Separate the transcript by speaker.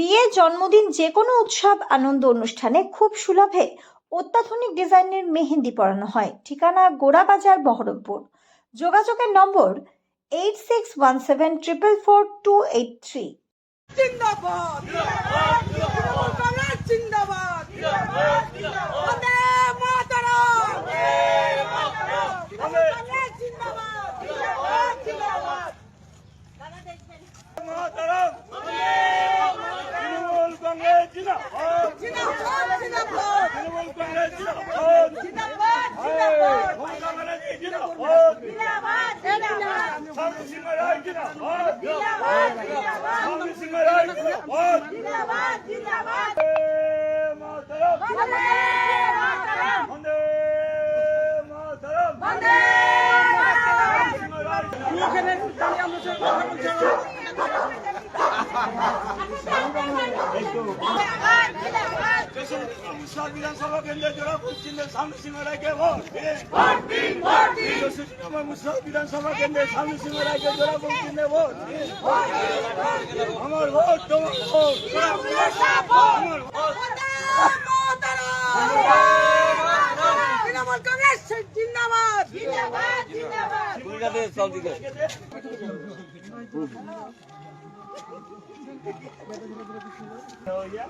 Speaker 1: বিয়ে, জন্মদিন, যে কোনো উৎসব আনন্দ অনুষ্ঠানে খুব সুলভে অত্যাধুনিক ডিজাইনের মেহেন্দি পরানো হয়। ঠিকানা গোড়াবাজার, বহরমপুর। যোগাযোগের নম্বর 8617444283।
Speaker 2: জিন্দাবাদ জিন্দাবাদ জিন্দাবাদ বন্দে মাতরম জিন্দাবাদ জিন্দাবাদ জিন্দাবাদ দাদা দেখবেন
Speaker 3: মাতরম তৃণমূল কংগ্রেস জিন্দাবাদ
Speaker 2: জিন্দাবাদ জিন্দাবাদ
Speaker 3: তৃণমূল কংগ্রেস জিন্দাবাদ
Speaker 2: জিন্দাবাদ জিন্দাবাদ
Speaker 3: মমতা ব্যানার্জি জিন্দাবাদ
Speaker 2: জিন্দাবাদ জিন্দাবাদ
Speaker 3: স্বামী সিংহ রায় জিন্দাবাদ
Speaker 2: জিন্দাবাদ জিন্দাবাদ
Speaker 3: স্বামী সিংহ রায় জিন্দাবাদ
Speaker 2: জিন্দাবাদ জিন্দাবাদ
Speaker 3: মাতরম
Speaker 2: বন্দে মাতরম
Speaker 3: বন্দে মাতরম
Speaker 2: বন্দে মাতরম
Speaker 3: সিংহ রায় বিধানসভা কেন্দ্রে জোড়া পশ্চিমে স্বামী সিংহ রায়কে ভোট বিধানসভা কেন্দ্রে স্বামী সিংহ রায়কে জোড়া পশ্চিমে ভোট আমার ভোট তোমার ভোট আমার ভোট
Speaker 2: তৃণমূল কংগ্রেস জিন্দাবাদ জিন্দাবাদ জিন্দাবাদ
Speaker 3: हो गया